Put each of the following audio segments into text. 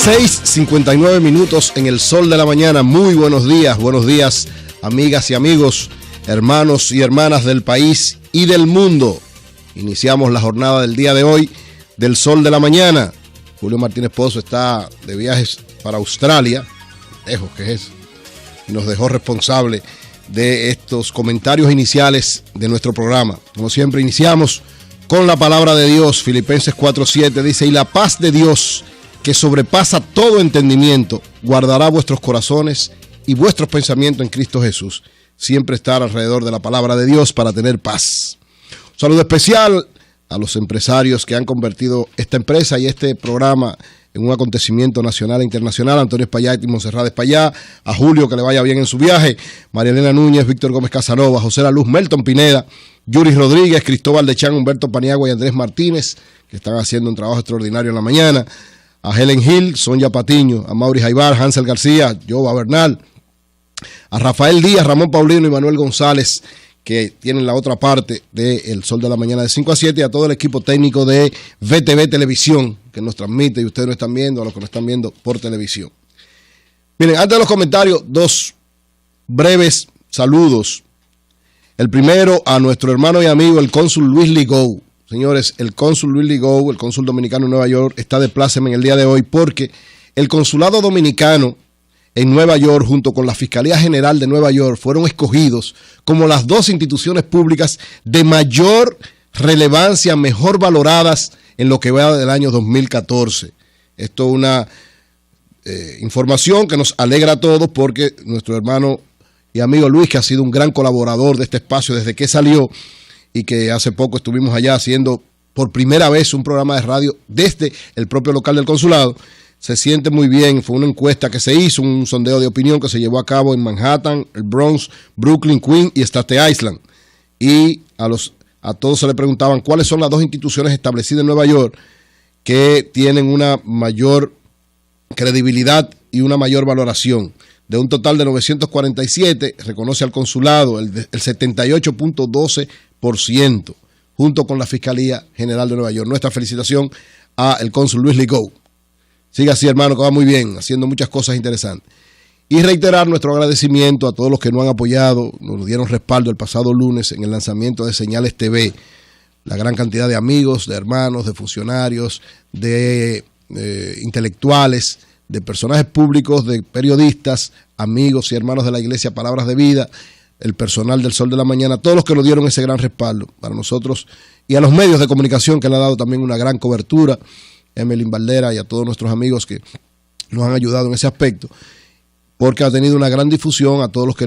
6:59 en el sol de la mañana. Muy buenos días, amigas y amigos, hermanos y hermanas del país y del mundo. Iniciamos la jornada del día de hoy del sol de la mañana. Julio Martínez Pozo está de viajes para Australia, lejos que es, y nos dejó responsable de estos comentarios iniciales de nuestro programa. Como siempre, iniciamos con la palabra de Dios. Filipenses 4:7 dice: y la paz de Dios, que sobrepasa todo entendimiento, guardará vuestros corazones y vuestros pensamientos en Cristo Jesús. Siempre estar alrededor de la palabra de Dios para tener paz. Un saludo especial a los empresarios que han convertido esta empresa y este programa en un acontecimiento nacional e internacional. Antonio Espaillat y Monserrat Espaillat, a Julio, que le vaya bien en su viaje, María Elena Núñez, Víctor Gómez Casanova, José La Luz, Melton Pineda, Yuris Rodríguez, Cristóbal de Chan, Humberto Paniagua y Andrés Martínez, que están haciendo un trabajo extraordinario en la mañana, a Helen Hill, Sonia Patiño, a Mauri Jaibar, Hansel García, Jova Bernal, a Rafael Díaz, Ramón Paulino y Manuel González, que tienen la otra parte de El Sol de la Mañana de 5 a 7, y a todo el equipo técnico de VTV Televisión, que nos transmite y ustedes nos están viendo, a los que nos están viendo por televisión. Miren, antes de los comentarios, dos breves saludos. El primero a nuestro hermano y amigo, el cónsul Luis Ligou. Señores, el cónsul Luis Ligou, el cónsul dominicano en Nueva York, está de pláceme en el día de hoy porque el consulado dominicano en Nueva York, junto con la Fiscalía General de Nueva York, fueron escogidos como las dos instituciones públicas de mayor relevancia, mejor valoradas en lo que va del año 2014. Esto es una información que nos alegra a todos porque nuestro hermano y amigo Luis, que ha sido un gran colaborador de este espacio desde que salió, y que hace poco estuvimos allá haciendo por primera vez un programa de radio desde el propio local del consulado, se siente muy bien. Fue una encuesta que se hizo, un sondeo de opinión que se llevó a cabo en Manhattan, el Bronx, Brooklyn, Queens y Staten Island. Y a todos se le preguntaban cuáles son las dos instituciones establecidas en Nueva York que tienen una mayor credibilidad y una mayor valoración. De un total de 947, reconoce al consulado el 78.12%, junto con la Fiscalía General de Nueva York. Nuestra felicitación al cónsul Luis Ligou. Siga así, hermano, que va muy bien, haciendo muchas cosas interesantes. Y reiterar nuestro agradecimiento a todos los que nos han apoyado, nos dieron respaldo el pasado lunes en el lanzamiento de Señales TV. La gran cantidad de amigos, de hermanos, de funcionarios, de intelectuales, de personajes públicos, de periodistas, amigos y hermanos de la Iglesia Palabras de Vida, el personal del Sol de la Mañana, todos los que nos dieron ese gran respaldo para nosotros, y a los medios de comunicación que le han dado también una gran cobertura, Emelín Valdera y a todos nuestros amigos que nos han ayudado en ese aspecto, porque ha tenido una gran difusión, a todos los que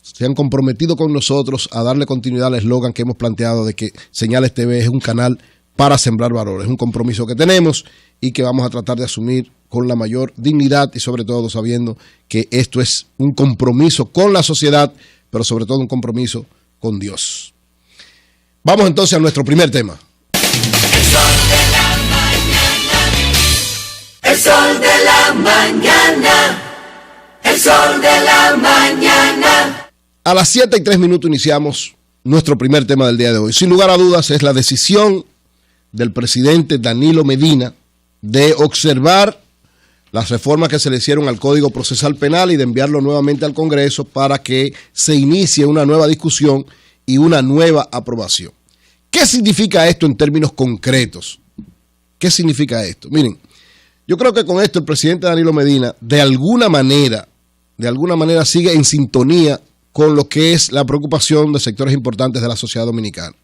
se han comprometido con nosotros a darle continuidad al eslogan que hemos planteado de que Señales TV es un canal para sembrar valores. Es un compromiso que tenemos y que vamos a tratar de asumir con la mayor dignidad y sobre todo sabiendo que esto es un compromiso con la sociedad, pero sobre todo un compromiso con Dios. Vamos entonces a nuestro primer tema. El sol de la mañana, el sol de la mañana, el sol de la mañana. A las 7:03 iniciamos nuestro primer tema del día de hoy. Sin lugar a dudas es la decisión del presidente Danilo Medina de observar las reformas que se le hicieron al Código Procesal Penal y de enviarlo nuevamente al Congreso para que se inicie una nueva discusión y una nueva aprobación. ¿Qué significa esto en términos concretos? ¿Qué significa esto? Miren, yo creo que con esto el presidente Danilo Medina de alguna manera sigue en sintonía con lo que es la preocupación de sectores importantes de la sociedad dominicana.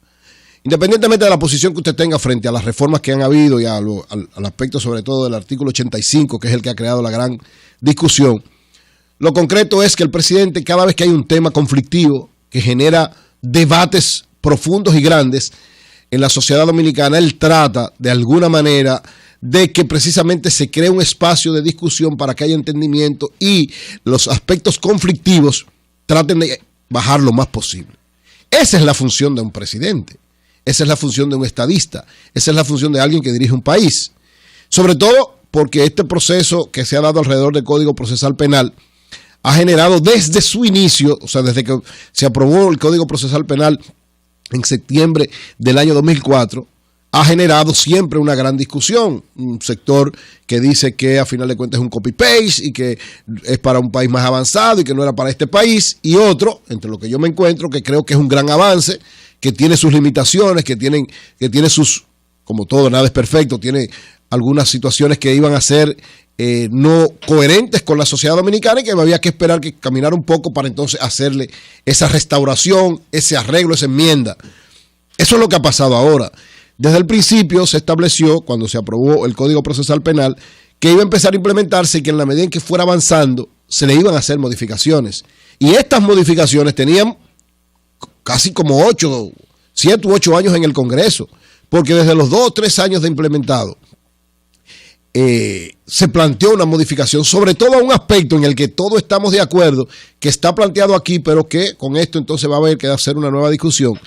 Independientemente de la posición que usted tenga frente a las reformas que han habido y al aspecto sobre todo del artículo 85, que es el que ha creado la gran discusión, lo concreto es que el presidente, cada vez que hay un tema conflictivo que genera debates profundos y grandes en la sociedad dominicana, él trata de alguna manera de que precisamente se cree un espacio de discusión para que haya entendimiento y los aspectos conflictivos traten de bajar lo más posible. Esa es la función de un presidente. Esa es la función de un estadista, esa es la función de alguien que dirige un país. Sobre todo porque este proceso que se ha dado alrededor del Código Procesal Penal ha generado desde su inicio, o sea, desde que se aprobó el Código Procesal Penal en septiembre del año 2004, ha generado siempre una gran discusión. Un sector que dice que a final de cuentas es un copy-paste y que es para un país más avanzado y que no era para este país. Y otro, entre lo que yo me encuentro, que creo que es un gran avance, que tiene sus limitaciones, que tiene sus, como todo, nada es perfecto, tiene algunas situaciones que iban a ser no coherentes con la sociedad dominicana y que había que esperar que caminara un poco para entonces hacerle esa restauración, ese arreglo, esa enmienda. Eso es lo que ha pasado ahora. Desde el principio se estableció, cuando se aprobó el Código Procesal Penal, que iba a empezar a implementarse y que en la medida en que fuera avanzando se le iban a hacer modificaciones. Y estas modificaciones tenían casi como 7 u 8 años en el Congreso, porque desde los 2 o 3 años de implementado se planteó una modificación, sobre todo a un aspecto en el que todos estamos de acuerdo, que está planteado aquí, pero que con esto entonces va a haber que hacer una nueva discusión,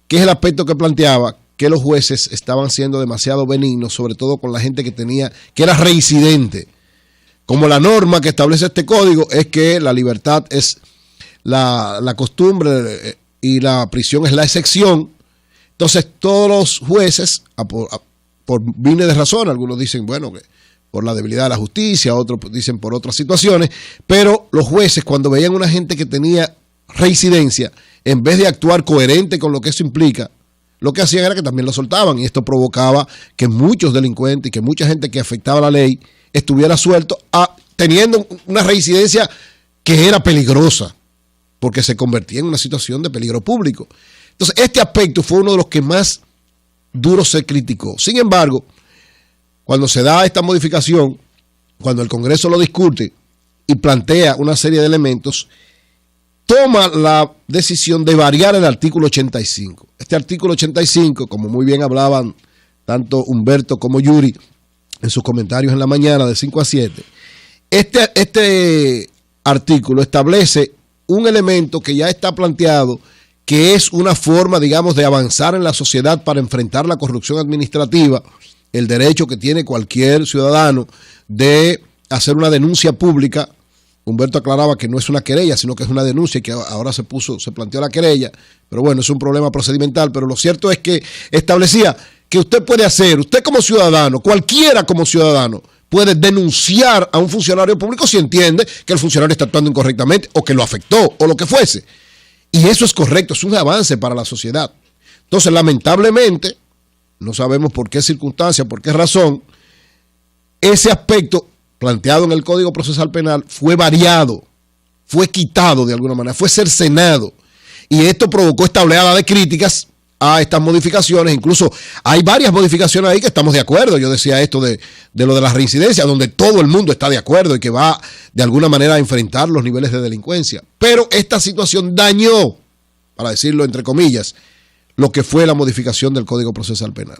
que es el aspecto que planteaba que los jueces estaban siendo demasiado benignos, sobre todo con la gente que era reincidente. Como la norma que establece este código es que la libertad es la costumbre y la prisión es la excepción, entonces todos los jueces, por miles de razones, algunos dicen, bueno, que por la debilidad de la justicia, otros dicen por otras situaciones, pero los jueces cuando veían una gente que tenía reincidencia, en vez de actuar coherente con lo que eso implica, lo que hacían era que también lo soltaban, y esto provocaba que muchos delincuentes y que mucha gente que afectaba la ley estuviera suelto teniendo una reincidencia que era peligrosa, porque se convertía en una situación de peligro público. Entonces, este aspecto fue uno de los que más duro se criticó. Sin embargo, cuando se da esta modificación, cuando el Congreso lo discute y plantea una serie de elementos, toma la decisión de variar el artículo 85. Este artículo 85, como muy bien hablaban tanto Humberto como Yuri en sus comentarios en la mañana de 5 a 7, este artículo establece un elemento que ya está planteado, que es una forma, digamos, de avanzar en la sociedad para enfrentar la corrupción administrativa, el derecho que tiene cualquier ciudadano de hacer una denuncia pública. Humberto aclaraba que no es una querella, sino que es una denuncia y que ahora se planteó la querella, pero bueno, es un problema procedimental, pero lo cierto es que establecía que usted puede hacer, usted como ciudadano, cualquiera como ciudadano, puede denunciar a un funcionario público si entiende que el funcionario está actuando incorrectamente o que lo afectó o lo que fuese. Y eso es correcto, es un avance para la sociedad. Entonces, lamentablemente, no sabemos por qué circunstancia, por qué razón, ese aspecto planteado en el Código Procesal Penal fue variado, fue quitado de alguna manera, fue cercenado. Y esto provocó esta oleada de críticas a estas modificaciones. Incluso hay varias modificaciones ahí que estamos de acuerdo. Yo decía esto de lo de las reincidencias, donde todo el mundo está de acuerdo y que va de alguna manera a enfrentar los niveles de delincuencia. Pero esta situación dañó, para decirlo entre comillas, lo que fue la modificación del Código Procesal Penal.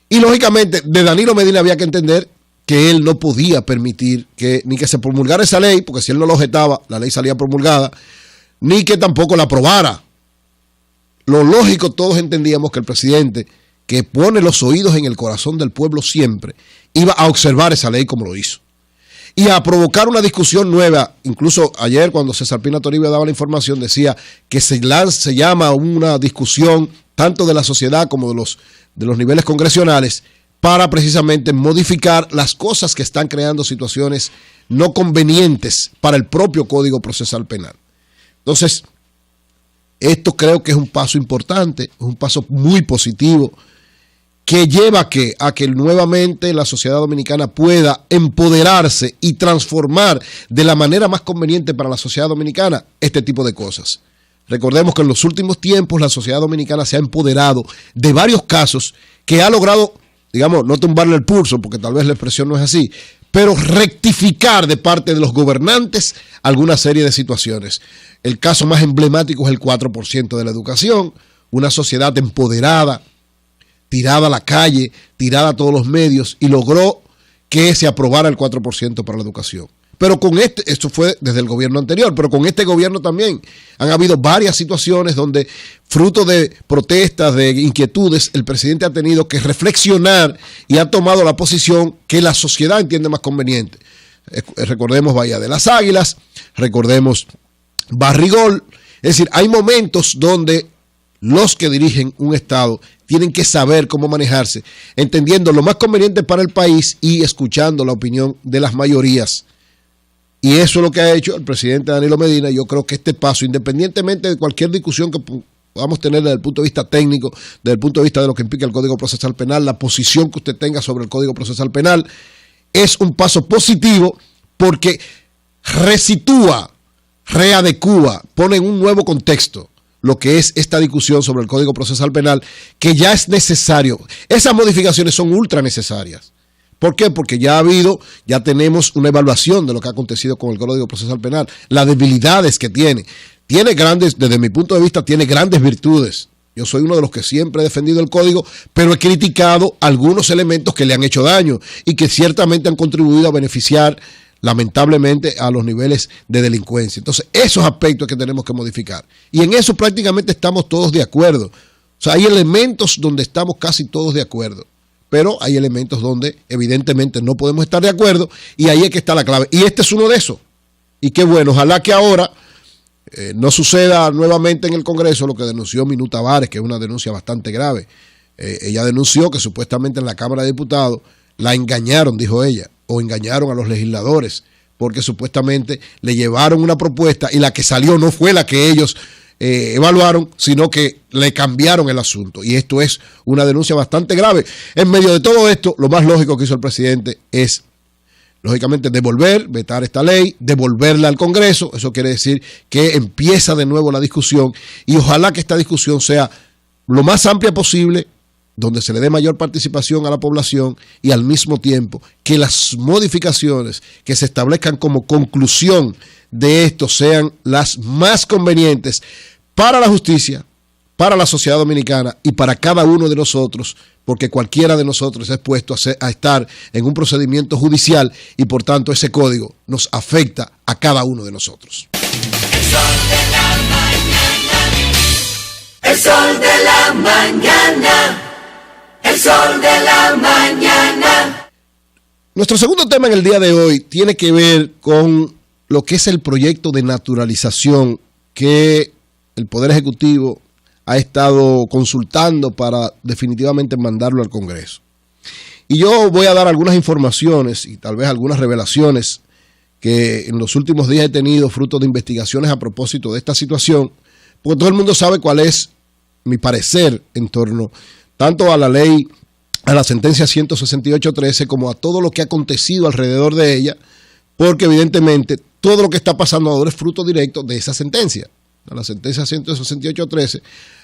Y lógicamente de Danilo Medina había que entender que él no podía permitir ni que se promulgara esa ley, porque si él no lo objetaba, la ley salía promulgada, ni que tampoco la aprobara. Lo lógico, todos entendíamos que el presidente, que pone los oídos en el corazón del pueblo siempre, iba a observar esa ley como lo hizo. Y a provocar una discusión nueva. Incluso ayer cuando César Pina Toribio daba la información, decía que se llama una discusión tanto de la sociedad como de los niveles congresionales para precisamente modificar las cosas que están creando situaciones no convenientes para el propio Código Procesal Penal. Entonces, esto creo que es un paso importante, es un paso muy positivo, que lleva a que nuevamente la sociedad dominicana pueda empoderarse y transformar de la manera más conveniente para la sociedad dominicana este tipo de cosas. Recordemos que en los últimos tiempos la sociedad dominicana se ha empoderado de varios casos que ha logrado, digamos, no tumbarle el pulso, porque tal vez la expresión no es así, pero rectificar de parte de los gobernantes alguna serie de situaciones. El caso más emblemático es el 4% de la educación, una sociedad empoderada, tirada a la calle, tirada a todos los medios, y logró que se aprobara el 4% para la educación. Pero con esto fue desde el gobierno anterior, pero con este gobierno también han habido varias situaciones donde, fruto de protestas, de inquietudes, el presidente ha tenido que reflexionar y ha tomado la posición que la sociedad entiende más conveniente. Recordemos Bahía de las Águilas, recordemos Barrigol. Es decir, hay momentos donde los que dirigen un Estado tienen que saber cómo manejarse, entendiendo lo más conveniente para el país y escuchando la opinión de las mayorías. Y eso es lo que ha hecho el presidente Danilo Medina. Yo creo que este paso, independientemente de cualquier discusión que podamos tener desde el punto de vista técnico, desde el punto de vista de lo que implica el Código Procesal Penal, la posición que usted tenga sobre el Código Procesal Penal, es un paso positivo porque resitúa, readecúa, pone en un nuevo contexto lo que es esta discusión sobre el Código Procesal Penal, que ya es necesario. Esas modificaciones son ultra necesarias. ¿Por qué? Porque ya tenemos una evaluación de lo que ha acontecido con el Código Procesal Penal, las debilidades que tiene. Desde mi punto de vista, tiene grandes virtudes. Yo soy uno de los que siempre he defendido el código, pero he criticado algunos elementos que le han hecho daño y que ciertamente han contribuido a beneficiar lamentablemente a los niveles de delincuencia. Entonces, esos aspectos que tenemos que modificar. Y en eso prácticamente estamos todos de acuerdo. O sea, hay elementos donde estamos casi todos de acuerdo, pero hay elementos donde evidentemente no podemos estar de acuerdo y ahí es que está la clave. Y este es uno de esos. Y qué bueno, ojalá que ahora no suceda nuevamente en el Congreso lo que denunció Minú Tavares, que es una denuncia bastante grave. Ella denunció que supuestamente en la Cámara de Diputados la engañaron, dijo ella, o engañaron a los legisladores, porque supuestamente le llevaron una propuesta y la que salió no fue la que ellos evaluaron, sino que le cambiaron el asunto. Y esto es una denuncia bastante grave. En medio de todo esto, lo más lógico que hizo el presidente es, lógicamente, vetar esta ley, devolverla al Congreso. Eso quiere decir que empieza de nuevo la discusión y ojalá que esta discusión sea lo más amplia posible, donde se le dé mayor participación a la población y al mismo tiempo que las modificaciones que se establezcan como conclusión de esto sean las más convenientes para la justicia, para la sociedad dominicana y para cada uno de nosotros, porque cualquiera de nosotros es expuesto a estar en un procedimiento judicial y por tanto ese código nos afecta a cada uno de nosotros. El sol de la mañana, el sol de la mañana, el sol de la mañana. Nuestro segundo tema en el día de hoy tiene que ver con lo que es el proyecto de naturalización que el Poder Ejecutivo ha estado consultando para definitivamente mandarlo al Congreso. Y yo voy a dar algunas informaciones y tal vez algunas revelaciones que en los últimos días he tenido fruto de investigaciones a propósito de esta situación, porque todo el mundo sabe cuál es mi parecer en torno tanto a la ley, a la sentencia 168.13, como a todo lo que ha acontecido alrededor de ella, porque evidentemente todo lo que está pasando ahora es fruto directo de esa sentencia. La sentencia 168.13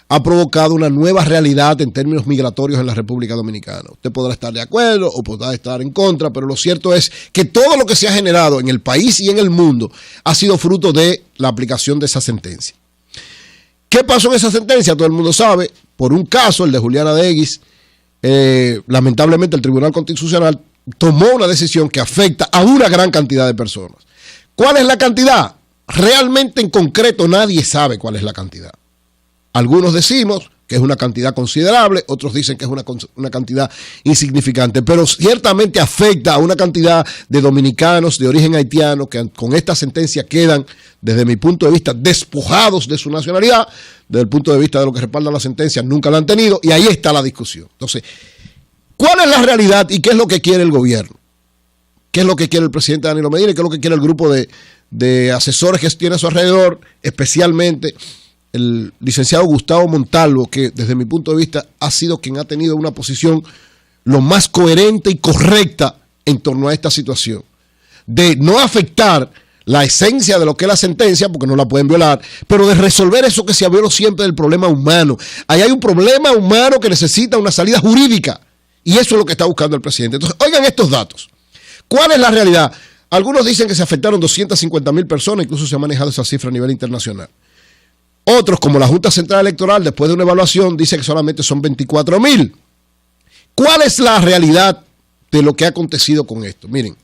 ha provocado una nueva realidad en términos migratorios en la República Dominicana. Usted podrá estar de acuerdo o podrá estar en contra, pero lo cierto es que todo lo que se ha generado en el país y en el mundo ha sido fruto de la aplicación de esa sentencia. ¿Qué pasó en esa sentencia? Todo el mundo sabe, por un caso, el de Juliana Deguis, lamentablemente el Tribunal Constitucional tomó una decisión que afecta a una gran cantidad de personas. ¿Cuál es la cantidad? Realmente en concreto nadie sabe cuál es la cantidad. Algunos decimos que es una cantidad considerable, otros dicen que es una cantidad insignificante, pero ciertamente afecta a una cantidad de dominicanos de origen haitiano que con esta sentencia quedan, desde mi punto de vista, despojados de su nacionalidad. Desde el punto de vista de lo que respalda la sentencia, nunca la han tenido, y ahí está la discusión. Entonces, ¿cuál es la realidad y qué es lo que quiere el gobierno? ¿Qué es lo que quiere el presidente Danilo Medina? ¿Qué es lo que quiere el grupo de asesores que tiene a su alrededor? Especialmente el licenciado Gustavo Montalvo, que desde mi punto de vista ha sido quien ha tenido una posición lo más coherente y correcta en torno a esta situación, de no afectar la esencia de lo que es la sentencia, porque no la pueden violar, pero de resolver eso que se habló siempre del problema humano. Ahí hay un problema humano que necesita una salida jurídica, y eso es lo que está buscando el presidente. Entonces, oigan estos datos. ¿Cuál es la realidad? Algunos dicen que se afectaron 250,000 personas, incluso se ha manejado esa cifra a nivel internacional. Otros, como la Junta Central Electoral, después de una evaluación, dice que solamente son 24,000. ¿Cuál es la realidad de lo que ha acontecido con esto? Miren,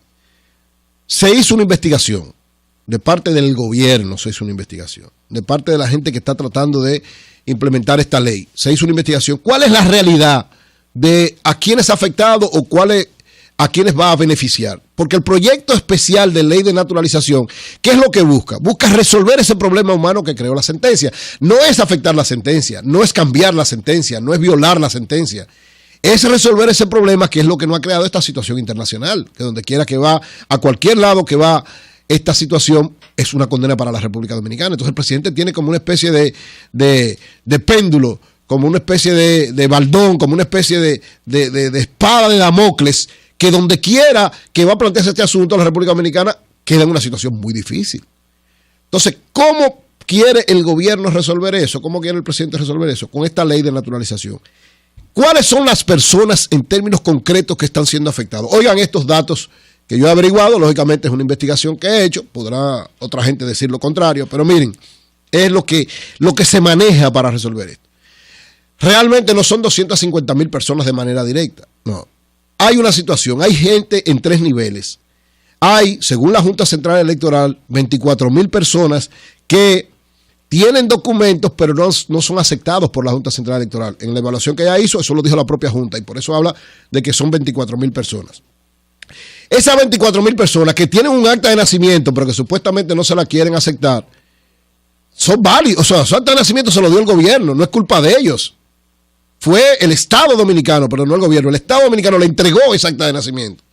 se hizo una investigación, de parte del gobierno se hizo una investigación, de parte de la gente que está tratando de implementar esta ley, se hizo una investigación. ¿Cuál es la realidad de a quiénes ha afectado o cuáles a quienes va a beneficiar. Porque el proyecto especial de ley de naturalización, ¿qué es lo que busca? Busca resolver ese problema humano que creó la sentencia. No es afectar la sentencia, no es cambiar la sentencia, no es violar la sentencia. Es resolver ese problema que es lo que no ha creado esta situación internacional, que donde quiera que va, a cualquier lado que va esta situación, es una condena para la República Dominicana. Entonces el presidente tiene como una especie de péndulo, como una especie de baldón, como una especie de espada de Damocles, que donde quiera que va a plantearse este asunto, la República Dominicana queda en una situación muy difícil. Entonces, ¿cómo quiere el gobierno resolver eso? ¿Cómo quiere el presidente resolver eso? Con esta ley de naturalización. ¿Cuáles son las personas en términos concretos que están siendo afectadas? Oigan estos datos que yo he averiguado, lógicamente es una investigación que he hecho, podrá otra gente decir lo contrario, pero miren, es lo que se maneja para resolver esto. Realmente no son 250,000 personas de manera directa, no. Hay una situación, hay gente en 3 niveles. Hay, según la Junta Central Electoral, 24,000 personas que tienen documentos, pero no son aceptados por la Junta Central Electoral. En la evaluación que ella hizo, eso lo dijo la propia Junta, y por eso habla de que son 24,000 personas. Esas 24,000 personas que tienen un acta de nacimiento, pero que supuestamente no se la quieren aceptar, son válidos. O sea, su acta de nacimiento se lo dio el gobierno, no es culpa de ellos. Fue el Estado Dominicano, pero no el gobierno. El Estado Dominicano le entregó esa acta de nacimiento.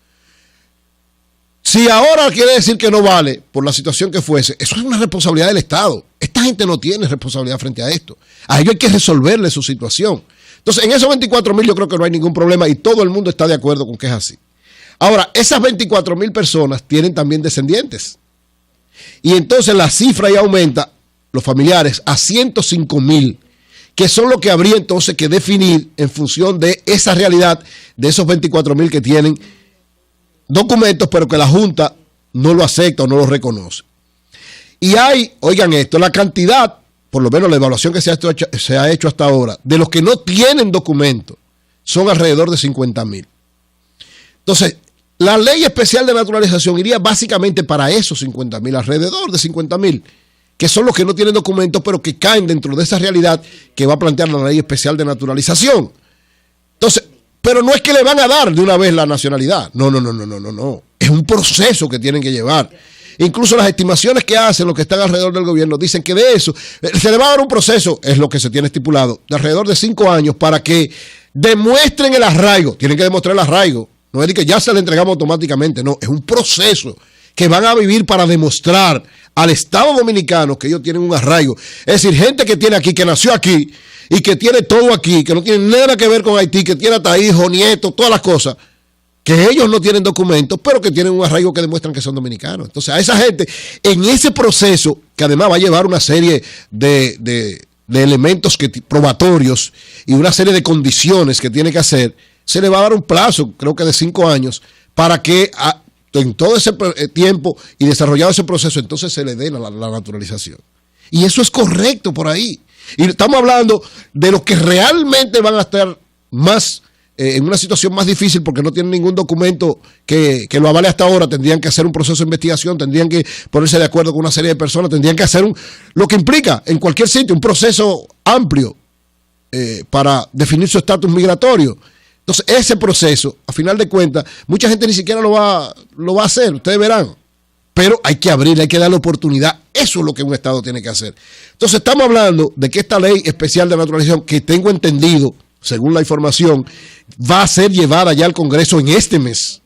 Si ahora quiere decir que no vale por la situación que fuese, eso es una responsabilidad del Estado. Esta gente no tiene responsabilidad frente a esto. A ellos hay que resolverle su situación. Entonces, en esos 24,000 yo creo que no hay ningún problema y todo el mundo está de acuerdo con que es así. Ahora, esas 24,000 personas tienen también descendientes. Y entonces la cifra ya aumenta, los familiares, a 105,000, que son lo que habría entonces que definir en función de esa realidad de esos 24,000 que tienen documentos, pero que la Junta no lo acepta o no lo reconoce. Y hay, oigan esto, la cantidad, por lo menos la evaluación que se ha hecho hasta ahora, de los que no tienen documentos, son alrededor de 50,000. Entonces, la ley especial de naturalización iría básicamente para esos 50,000, alrededor de 50,000, que son los que no tienen documentos, pero que caen dentro de esa realidad que va a plantear la ley especial de naturalización. Entonces, pero no es que le van a dar de una vez la nacionalidad. No. Es un proceso que tienen que llevar. Incluso las estimaciones que hacen los que están alrededor del gobierno dicen que de eso se le va a dar un proceso, es lo que se tiene estipulado, de alrededor de 5 años para que demuestren el arraigo. Tienen que demostrar el arraigo. No es de que ya se le entregamos automáticamente, no. Es un proceso que van a vivir para demostrar al Estado Dominicano que ellos tienen un arraigo. Es decir, gente que tiene aquí, que nació aquí y que tiene todo aquí, que no tiene nada que ver con Haití, que tiene hasta hijos, nietos, todas las cosas, que ellos no tienen documentos, pero que tienen un arraigo que demuestran que son dominicanos. Entonces, a esa gente, en ese proceso, que además va a llevar una serie de elementos probatorios y una serie de condiciones que tiene que hacer, se le va a dar un plazo, creo que de 5 años, para que en todo ese tiempo y desarrollado ese proceso, entonces se le dé la naturalización. Y eso es correcto por ahí. Y estamos hablando de los que realmente van a estar más en una situación más difícil porque no tienen ningún documento que lo avale hasta ahora. Tendrían que hacer un proceso de investigación, tendrían que ponerse de acuerdo con una serie de personas, tendrían que hacer lo que implica en cualquier sitio un proceso amplio para definir su estatus migratorio. Entonces, ese proceso, a final de cuentas, mucha gente ni siquiera lo va a hacer, ustedes verán. Pero hay que abrir, hay que dar la oportunidad. Eso es lo que un Estado tiene que hacer. Entonces, estamos hablando de que esta ley especial de naturalización, que tengo entendido, según la información, va a ser llevada ya al Congreso en este mes.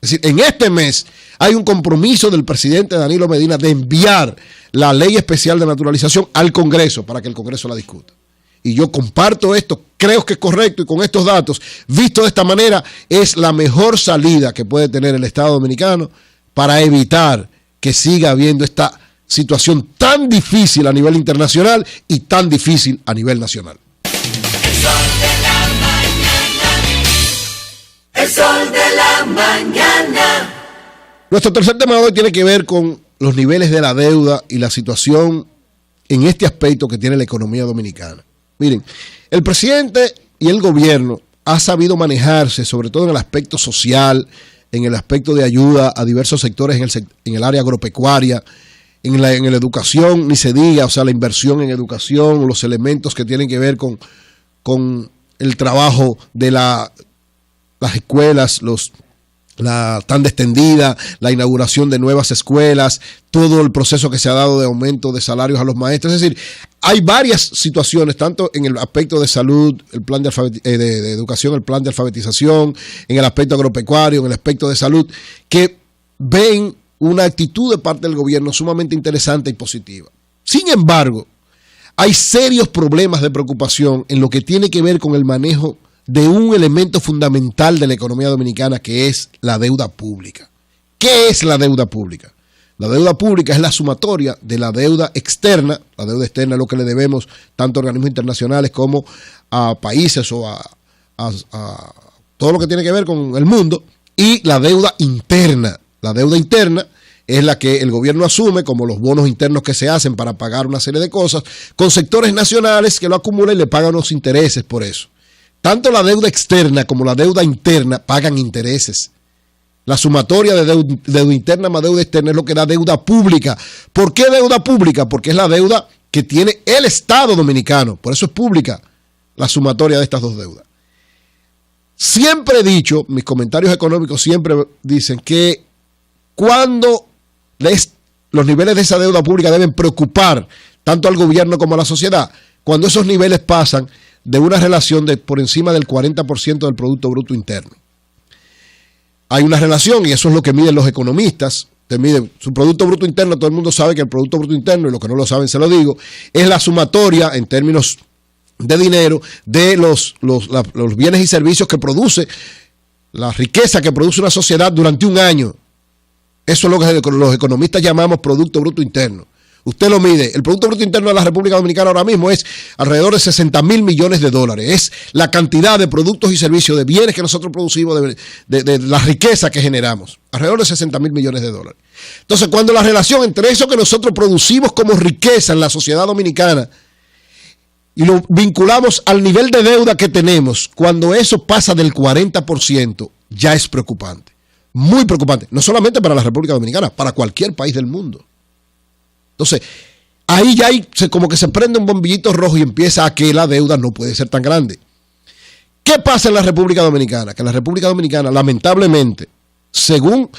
Es decir, en este mes hay un compromiso del presidente Danilo Medina de enviar la ley especial de naturalización al Congreso para que el Congreso la discuta. Y yo comparto esto, creo que es correcto y con estos datos, visto de esta manera, es la mejor salida que puede tener el Estado Dominicano para evitar que siga habiendo esta situación tan difícil a nivel internacional y tan difícil a nivel nacional. El sol de la mañana. El sol de la mañana. Nuestro tercer tema de hoy tiene que ver con los niveles de la deuda y la situación en este aspecto que tiene la economía dominicana. Miren, el presidente y el gobierno ha sabido manejarse, sobre todo en el aspecto social, en el aspecto de ayuda a diversos sectores en el área agropecuaria, en la educación, ni se diga, o sea, la inversión en educación, los elementos que tienen que ver con el trabajo de las escuelas, los la tanda extendida, la inauguración de nuevas escuelas, todo el proceso que se ha dado de aumento de salarios a los maestros. Es decir, hay varias situaciones, tanto en el aspecto de salud, el plan de educación, el plan de alfabetización, en el aspecto agropecuario, en el aspecto de salud, que ven una actitud de parte del gobierno sumamente interesante y positiva. Sin embargo, hay serios problemas de preocupación en lo que tiene que ver con el manejo de un elemento fundamental de la economía dominicana, que es la deuda pública. ¿Qué es la deuda pública? La deuda pública es la sumatoria de la deuda externa. La deuda externa es lo que le debemos tanto a organismos internacionales como a países o a todo lo que tiene que ver con el mundo, y la deuda interna. La deuda interna es la que el gobierno asume, como los bonos internos que se hacen para pagar una serie de cosas, con sectores nacionales que lo acumulan y le pagan los intereses por eso. Tanto la deuda externa como la deuda interna pagan intereses. La sumatoria de deuda interna más deuda externa es lo que da deuda pública. ¿Por qué deuda pública? Porque es la deuda que tiene el Estado dominicano. Por eso es pública la sumatoria de estas dos deudas. Siempre he dicho, mis comentarios económicos siempre dicen que cuando los niveles de esa deuda pública deben preocupar tanto al gobierno como a la sociedad, cuando esos niveles pasan de una relación de por encima del 40% del Producto Bruto Interno. Hay una relación, y eso es lo que miden los economistas. Te miden su Producto Bruto Interno. Todo el mundo sabe que el Producto Bruto Interno, y los que no lo saben se lo digo, es la sumatoria en términos de dinero de los bienes y servicios que produce, la riqueza que produce una sociedad durante un año. Eso es lo que los economistas llamamos Producto Bruto Interno. Usted lo mide. El Producto Bruto Interno de la República Dominicana ahora mismo es alrededor de 60,000 millones de dólares. Es la cantidad de productos y servicios, de bienes que nosotros producimos, de la riqueza que generamos. Alrededor de 60,000 millones de dólares. Entonces, cuando la relación entre eso que nosotros producimos como riqueza en la sociedad dominicana y lo vinculamos al nivel de deuda que tenemos, cuando eso pasa del 40%, ya es preocupante. Muy preocupante. No solamente para la República Dominicana, para cualquier país del mundo. Entonces, ahí ya como que se prende un bombillito rojo y empieza a que la deuda no puede ser tan grande. ¿Qué pasa en la República Dominicana? Que en la República Dominicana, lamentablemente, según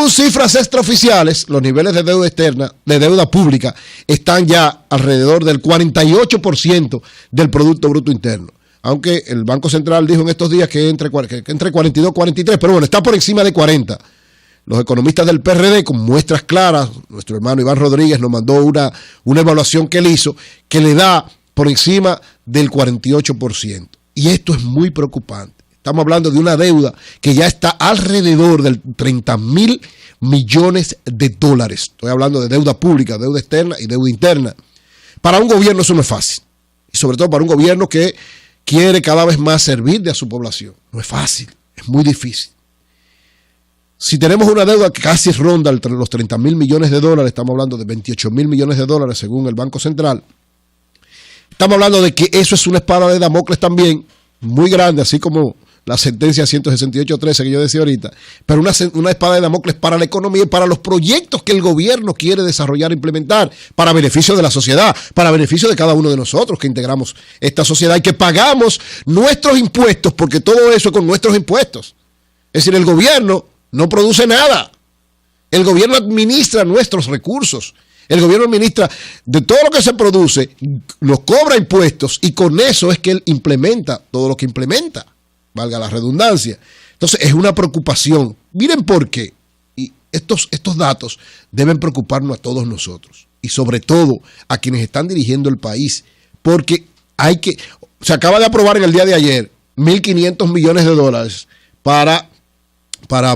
cifras extraoficiales, los niveles de deuda externa, de deuda pública, están ya alrededor del 48% del Producto Bruto Interno. Aunque el Banco Central dijo en estos días que entre 42 y 43, pero bueno, está por encima de 40. Los economistas del PRD, con muestras claras, nuestro hermano Iván Rodríguez nos mandó una evaluación que él hizo, que le da por encima del 48%. Y esto es muy preocupante. Estamos hablando de una deuda que ya está alrededor del 30,000 millones de dólares. Estoy hablando de deuda pública, deuda externa y deuda interna. Para un gobierno eso no es fácil. Y sobre todo para un gobierno que quiere cada vez más servirle a su población. No es fácil, es muy difícil. Si tenemos una deuda que casi ronda los 30,000 millones de dólares, estamos hablando de 28,000 millones de dólares según el Banco Central. Estamos hablando de que eso es una espada de Damocles también, muy grande, así como la sentencia 168.13 que yo decía ahorita, pero una espada de Damocles para la economía y para los proyectos que el gobierno quiere desarrollar e implementar, para beneficio de la sociedad, para beneficio de cada uno de nosotros que integramos esta sociedad y que pagamos nuestros impuestos, porque todo eso es con nuestros impuestos. Es decir, el gobierno no produce nada. El gobierno administra nuestros recursos. El gobierno administra de todo lo que se produce, nos cobra impuestos y con eso es que él implementa todo lo que implementa, valga la redundancia. Entonces es una preocupación. Miren por qué. Y estos datos deben preocuparnos a todos nosotros y sobre todo a quienes están dirigiendo el país, porque se acaba de aprobar en el día de ayer 1.500 millones de dólares para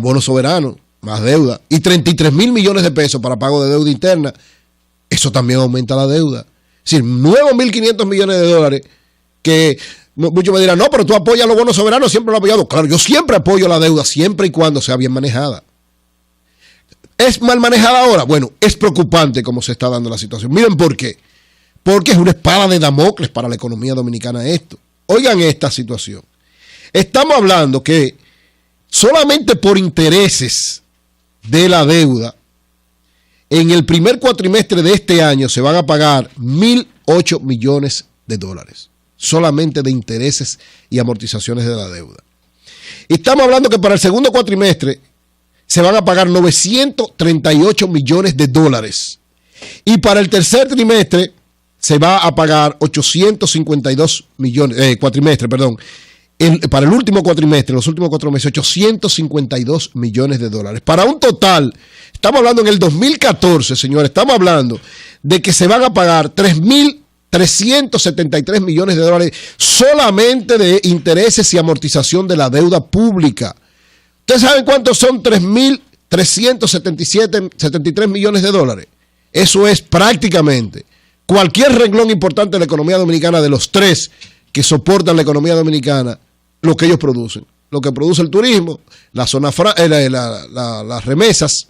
bonos soberanos, más deuda, y 33,000 millones de pesos para pago de deuda interna. Eso también aumenta la deuda. Es decir, nuevos 1.500 millones de dólares que muchos me dirán, no, pero tú apoyas los bonos soberanos, siempre lo he apoyado. Claro, yo siempre apoyo la deuda, siempre y cuando sea bien manejada. ¿Es mal manejada ahora? Bueno, es preocupante cómo se está dando la situación. Miren por qué. Porque es una espada de Damocles para la economía dominicana esto. Oigan esta situación. Estamos hablando que solamente por intereses de la deuda, en el primer cuatrimestre de este año se van a pagar 1.008 millones de dólares. Solamente de intereses y amortizaciones de la deuda. Y estamos hablando que para el segundo cuatrimestre se van a pagar 938 millones de dólares. Y para el tercer trimestre se va a pagar 852 millones, cuatrimestre, perdón. Para el último cuatrimestre, los últimos 4 meses, 852 millones de dólares. Para un total, estamos hablando en el 2014, señores, estamos hablando de que se van a pagar 3.373 millones de dólares solamente de intereses y amortización de la deuda pública. ¿Ustedes saben cuántos son 3.373 millones de dólares? Eso es prácticamente cualquier renglón importante de la economía dominicana, de los 3 que soportan la economía dominicana, lo que ellos producen. Lo que produce el turismo, las remesas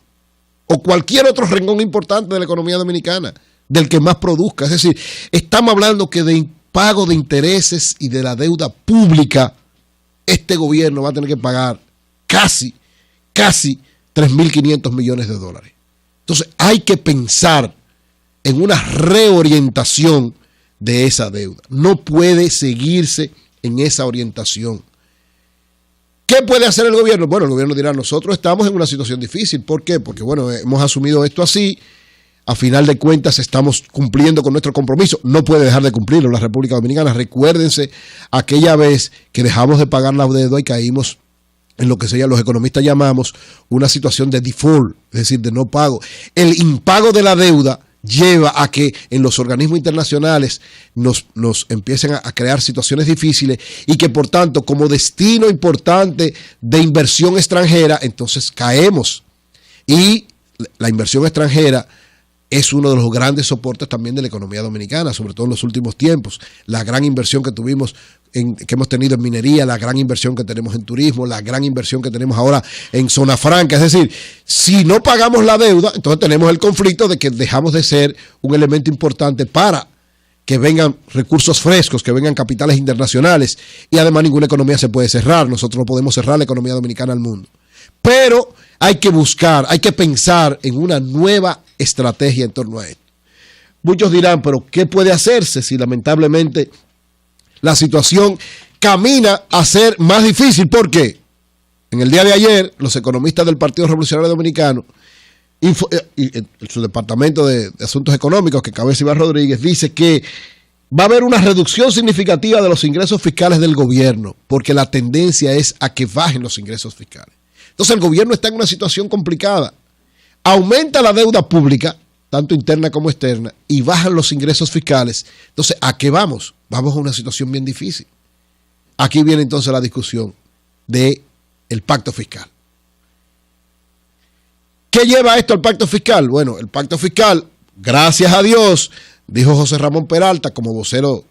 o cualquier otro renglón importante de la economía dominicana, del que más produzca. Es decir, estamos hablando que de pago de intereses y de la deuda pública, este gobierno va a tener que pagar casi 3.500 millones de dólares. Entonces hay que pensar en una reorientación de esa deuda. No puede seguirse en esa orientación. ¿Qué puede hacer el gobierno? Bueno, el gobierno dirá, nosotros estamos en una situación difícil. ¿Por qué? Porque, bueno, hemos asumido esto así. A final de cuentas estamos cumpliendo con nuestro compromiso. No puede dejar de cumplirlo la República Dominicana. Recuérdense aquella vez que dejamos de pagar la deuda y caímos en lo que los economistas llamamos una situación de default, es decir, de no pago. El impago de la deuda lleva a que en los organismos internacionales nos empiecen a crear situaciones difíciles y que por tanto como destino importante de inversión extranjera, entonces caemos. Y la inversión extranjera es uno de los grandes soportes también de la economía dominicana, sobre todo en los últimos tiempos. La gran inversión que hemos tenido en minería, la gran inversión que tenemos en turismo, la gran inversión que tenemos ahora en zona franca. Es decir, si no pagamos la deuda, entonces tenemos el conflicto de que dejamos de ser un elemento importante para que vengan recursos frescos, que vengan capitales internacionales, y además ninguna economía se puede cerrar. Nosotros no podemos cerrar la economía dominicana al mundo. Pero hay que buscar, hay que pensar en una nueva estrategia en torno a esto. Muchos dirán, pero ¿qué puede hacerse si lamentablemente la situación camina a ser más difícil? ¿Por qué? En el día de ayer, los economistas del Partido Revolucionario Dominicano y su departamento de Asuntos Económicos, que cabeza Iván Rodríguez, dice que va a haber una reducción significativa de los ingresos fiscales del gobierno, porque la tendencia es a que bajen los ingresos fiscales. Entonces el gobierno está en una situación complicada. Aumenta la deuda pública, tanto interna como externa, y bajan los ingresos fiscales. Entonces, ¿a qué vamos? Vamos a una situación bien difícil. Aquí viene entonces la discusión del pacto fiscal. ¿Qué lleva esto al pacto fiscal? Bueno, el pacto fiscal, gracias a Dios, dijo José Ramón Peralta como vocero,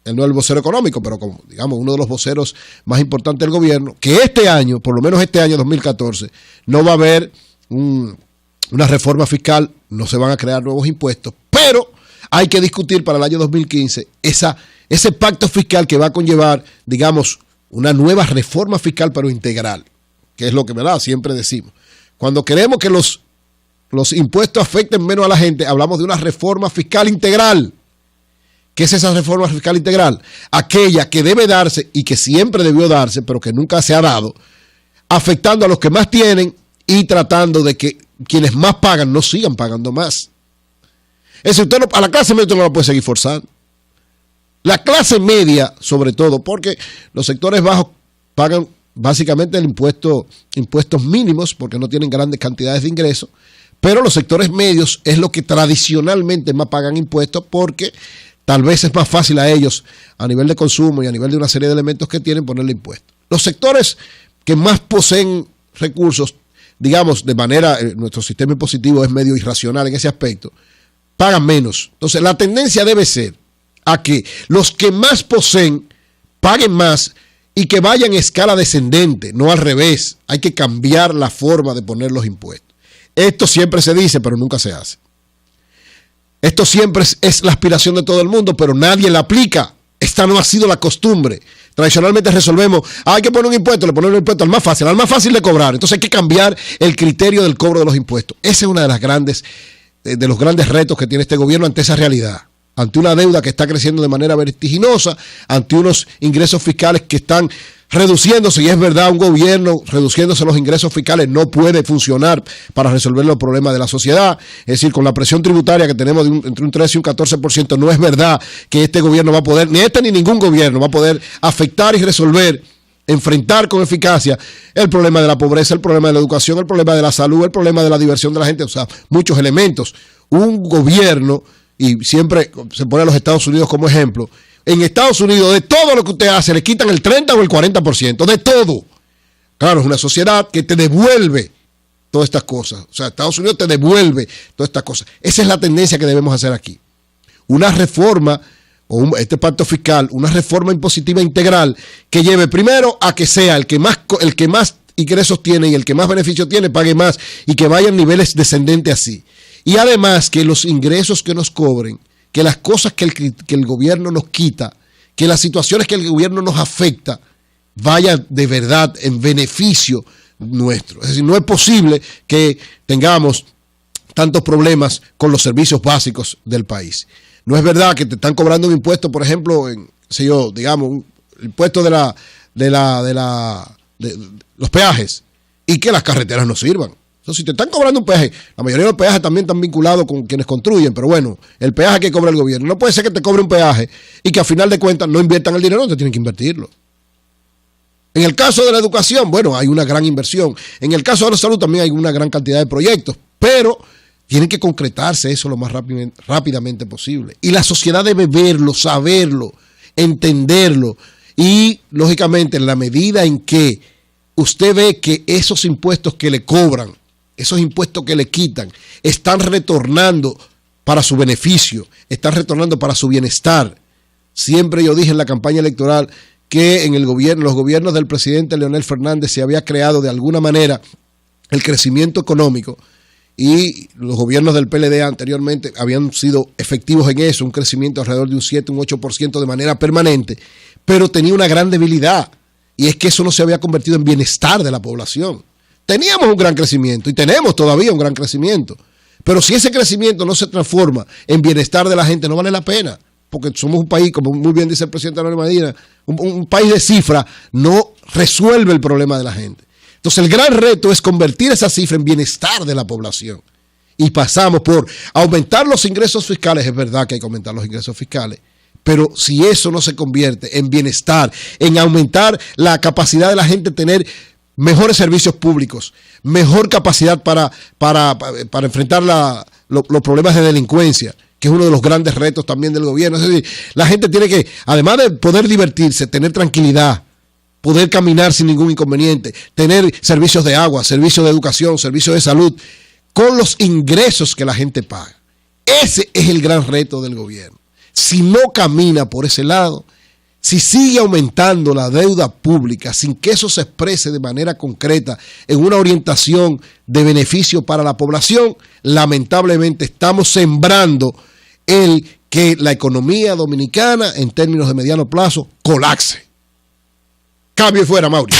él no es el vocero económico, pero como, digamos, uno de los voceros más importantes del gobierno, que este año, por lo menos este año 2014, no va a haber una reforma fiscal, no se van a crear nuevos impuestos, pero hay que discutir para el año 2015 ese pacto fiscal que va a conllevar, digamos, una nueva reforma fiscal, pero integral, que es lo que, ¿verdad?, siempre decimos. Cuando queremos que los impuestos afecten menos a la gente, hablamos de una reforma fiscal integral. ¿Qué es esa reforma fiscal integral? Aquella que debe darse y que siempre debió darse, pero que nunca se ha dado, afectando a los que más tienen y tratando de que quienes más pagan no sigan pagando más. Es decir, a la clase media usted no la puede seguir forzando. La clase media, sobre todo, porque los sectores bajos pagan básicamente impuestos mínimos, porque no tienen grandes cantidades de ingresos, pero los sectores medios es lo que tradicionalmente más pagan impuestos, porque tal vez es más fácil a ellos, a nivel de consumo y a nivel de una serie de elementos que tienen, ponerle impuestos. Los sectores que más poseen recursos, digamos, de manera, nuestro sistema impositivo es medio irracional en ese aspecto, pagan menos. Entonces, la tendencia debe ser a que los que más poseen paguen más y que vayan en escala descendente, no al revés. Hay que cambiar la forma de poner los impuestos. Esto siempre se dice, pero nunca se hace. Esto siempre es la aspiración de todo el mundo, pero nadie la aplica. Esta no ha sido la costumbre. Tradicionalmente resolvemos, hay que poner un impuesto, le ponemos el impuesto al más fácil de cobrar. Entonces hay que cambiar el criterio del cobro de los impuestos. Ese es uno de los grandes retos que tiene este gobierno ante esa realidad. Ante una deuda que está creciendo de manera vertiginosa, ante unos ingresos fiscales que están reduciéndose, y es verdad, un gobierno reduciéndose los ingresos fiscales no puede funcionar para resolver los problemas de la sociedad. Es decir, con la presión tributaria que tenemos entre un 13 y un 14%, no es verdad que este gobierno va a poder, ni este ni ningún gobierno va a poder afectar y resolver, enfrentar con eficacia el problema de la pobreza, el problema de la educación, el problema de la salud, el problema de la diversión de la gente, o sea, muchos elementos. Un gobierno, y siempre se pone a los Estados Unidos como ejemplo, en Estados Unidos de todo lo que usted hace le quitan el 30 o el 40%, de todo. Claro, es una sociedad que te devuelve todas estas cosas, o sea, Estados Unidos te devuelve todas estas cosas. Esa es la tendencia que debemos hacer aquí. Una reforma, este pacto fiscal, una reforma impositiva integral que lleve primero a que sea el que más ingresos tiene y el que más beneficios tiene pague más, y que vaya en niveles descendentes así. Y además que los ingresos que nos cobren, que las cosas que el gobierno nos quita, que las situaciones que el gobierno nos afecta, vayan de verdad en beneficio nuestro. Es decir, no es posible que tengamos tantos problemas con los servicios básicos del país. No es verdad que te están cobrando un impuesto, por ejemplo, el impuesto de los peajes, y que las carreteras no sirvan. Entonces, si te están cobrando un peaje, la mayoría de los peajes también están vinculados con quienes construyen, pero bueno, el peaje que cobra el gobierno. No puede ser que te cobre un peaje y que a final de cuentas no inviertan el dinero donde tienen que invertirlo. En el caso de la educación, bueno, hay una gran inversión. En el caso de la salud también hay una gran cantidad de proyectos, pero tienen que concretarse eso lo más rápidamente posible. Y la sociedad debe verlo, saberlo, entenderlo. Y, lógicamente, en la medida en que usted ve que esos impuestos que le cobran, esos impuestos que le quitan, están retornando para su beneficio, están retornando para su bienestar. Siempre yo dije en la campaña electoral que en los gobiernos del presidente Leonel Fernández se había creado de alguna manera el crecimiento económico, y los gobiernos del PLD anteriormente habían sido efectivos en eso, un crecimiento alrededor de un 7, un 8% de manera permanente, pero tenía una gran debilidad, y es que eso no se había convertido en bienestar de la población. Teníamos un gran crecimiento y tenemos todavía un gran crecimiento, pero si ese crecimiento no se transforma en bienestar de la gente, no vale la pena, porque somos un país, como muy bien dice el presidente Manuel Medina, un país de cifra no resuelve el problema de la gente. Entonces el gran reto es convertir esa cifra en bienestar de la población, y pasamos por aumentar los ingresos fiscales. Es verdad que hay que aumentar los ingresos fiscales, pero si eso no se convierte en bienestar, en aumentar la capacidad de la gente de tener mejores servicios públicos, mejor capacidad para enfrentar los problemas de delincuencia, que es uno de los grandes retos también del gobierno. Es decir, la gente tiene que, además de poder divertirse, tener tranquilidad, poder caminar sin ningún inconveniente, tener servicios de agua, servicios de educación, servicios de salud, con los ingresos que la gente paga. Ese es el gran reto del gobierno. Si no camina por ese lado, si sigue aumentando la deuda pública sin que eso se exprese de manera concreta en una orientación de beneficio para la población, lamentablemente estamos sembrando el que la economía dominicana, en términos de mediano plazo, colapse. Cambio y fuera, Mauri.